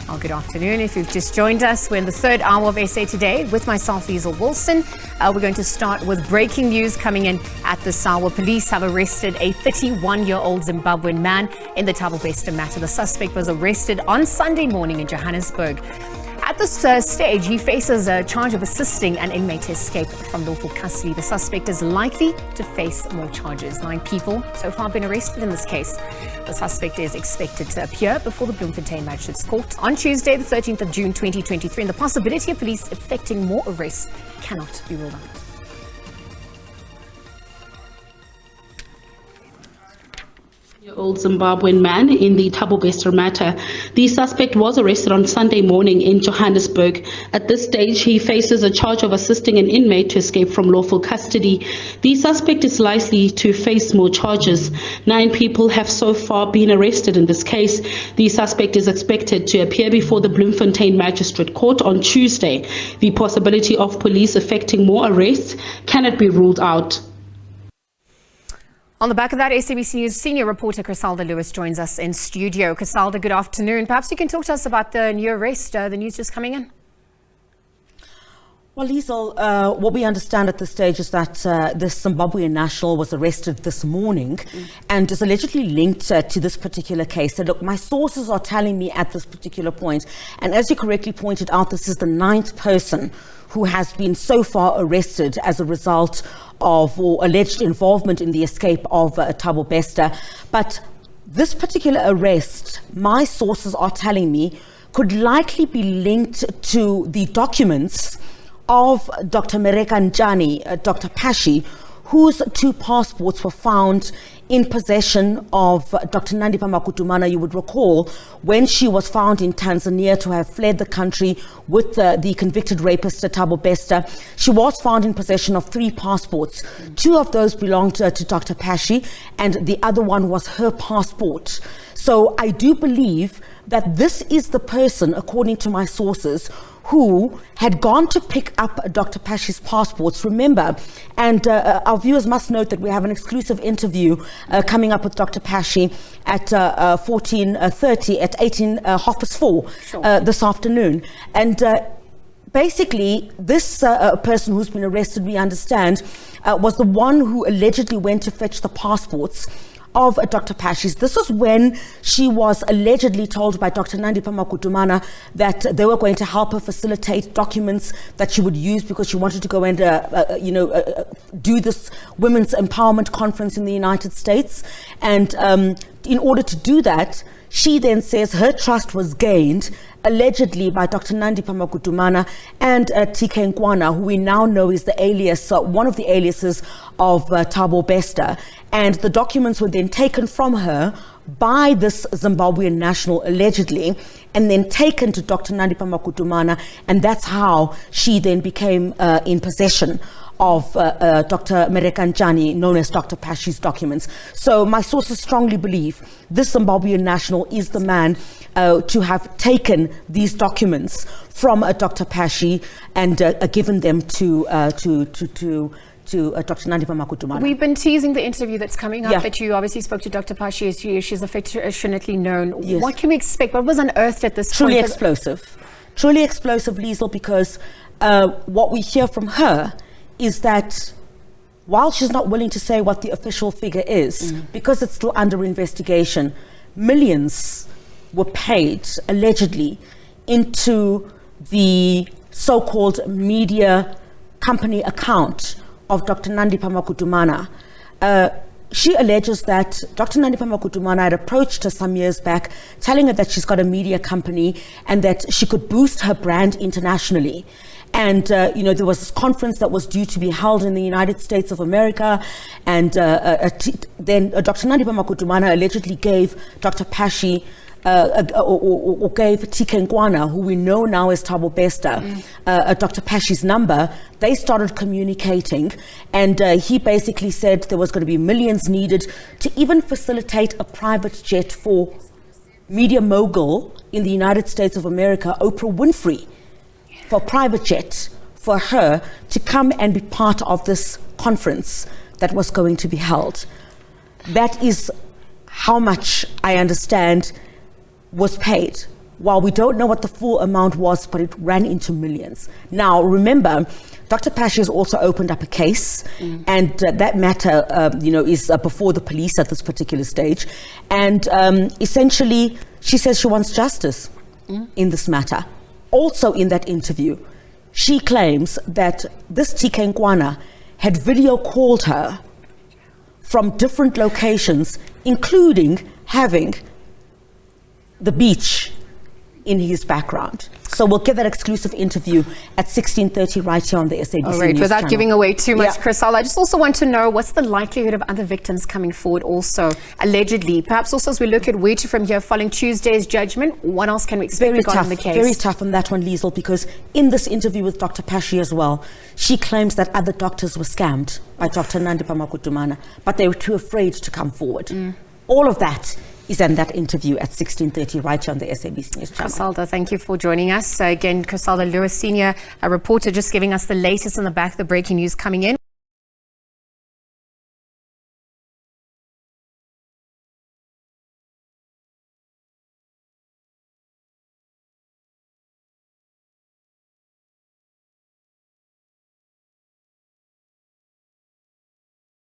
Well, good afternoon. If you've just joined us, we're in the third hour of SA Today with myself, Liesl Wilson. We're going to start with breaking news coming in at this hour. Police have arrested a 31-year-old Zimbabwean man in the Thabo Bester matter. The suspect was arrested on Sunday morning in Johannesburg. At this stage, he faces a charge of assisting an inmate to escape from lawful custody. The suspect is likely to face more charges. 9 people so far have been arrested in this case. The suspect is expected to appear before the Bloemfontein Magistrates Court on Tuesday, the 13th of June 2023, and the possibility of police effecting more arrests cannot be ruled out. Old Zimbabwean man in the Thabo Bester matter. The suspect was arrested on Sunday morning in Johannesburg. At this stage, he faces a charge of assisting an inmate to escape from lawful custody. The suspect is likely to face more charges. 9 people have so far been arrested in this case. The suspect is expected to appear before the Bloemfontein Magistrate Court on Tuesday. The possibility of police effecting more arrests cannot be ruled out. On the back of that, SABC News senior reporter Crisalda Lewis joins us in studio. Crisalda, good afternoon. Perhaps you can talk to us about the new arrest, the news just coming in. Well, Liesl, what we understand at this stage is that this Zimbabwean national was arrested this morning and is allegedly linked to this particular case. So look, my sources are telling me at this particular point, and as you correctly pointed out, this is the 9th person who has been so far arrested as a result of or alleged involvement in the escape of Thabo Bester. But this particular arrest, my sources are telling me, could likely be linked to the documents of Dr. Merekanjani, Dr. Pashi, whose 2 passports were found in possession of Dr. Nandipha Makutumana. You would recall when she was found in Tanzania to have fled the country with the convicted rapist Thabo Bester. She was found in possession of 3 passports. 2 of those belonged to Dr. Pashi, and the other one was her passport. So I do believe that this is the person, according to my sources, who had gone to pick up Dr. Pashi's passports. Remember, and our viewers must note that we have an exclusive interview coming up with Dr. Pashi at 14:30 at 4:18 this afternoon. And basically, this person who's been arrested, we understand, was the one who allegedly went to fetch the passports of Dr. Pashi's. This is when she was allegedly told by Dr. Nandipha Makutumana that they were going to help her facilitate documents that she would use because she wanted to go and do this women's empowerment conference in the United States. And in order to do that, she then says her trust was gained allegedly by Dr. Nandipha Makutumana and TK Nkwana, who we now know is the alias, one of the aliases of Thabo Bester. And the documents were then taken from her by this Zimbabwean national, allegedly, and then taken to Dr. Nandipha Makutumana, and that's how she then became in possession of Dr. Merekanjani, known as Dr. Pashi's documents. So my sources strongly believe this Zimbabwean national is the man to have taken these documents from Dr. Pashi and given them to Dr. Nandipha Makutumana. We've been teasing the interview that's coming up, that you obviously spoke to Dr. Pashi. She's affectionately known. Yes. What can we expect? What was unearthed at this Truly point? Explosive. Truly explosive, Liesl, because what we hear from her is that while she's not willing to say what the official figure is, because it's still under investigation, millions were paid, allegedly, into the so-called media company account of Dr. Nandipha Makutumana. She alleges that Dr. Nandipha Makutumana had approached her some years back, telling her that she's got a media company and that she could boost her brand internationally. And, there was this conference that was due to be held in the United States of America. And then Dr. Nandipha Makutumana allegedly gave Dr. Pashi or gave TK Nkwana, who we know now as Thabo Bester, Dr. Pashi's number. They started communicating, and he basically said there was going to be millions needed to even facilitate a private jet for media mogul in the United States of America, Oprah Winfrey, for a private jet for her to come and be part of this conference that was going to be held. That is how much I understand was paid while we don't know what the full amount was, but it ran into millions. Now, remember, Dr. Pashi has also opened up a case, and that matter, is before the police at this particular stage. And essentially, she says she wants justice in this matter. Also in that interview, she claims that this TK Nkwana had video called her from different locations, including having the beach in his background. So we'll get that exclusive interview at 16:30 right here on the SABC All right, News without channel. giving away too much, Chriselle, I just also want to know what's the likelihood of other victims coming forward also, allegedly. Perhaps also as we look at where to from here following Tuesday's judgment, what else can we expect regarding the case? Very tough on that one, Liesl, because in this interview with Dr. Pashi as well, she claims that other doctors were scammed by Dr. Nandipha Makutumana, but they were too afraid to come forward. All of that is in that interview at 16:30 right here on the SABC News channel. Criselda, thank you for joining us. Again, Criselda Lewis, senior reporter, just giving us the latest on the back of the breaking news coming in.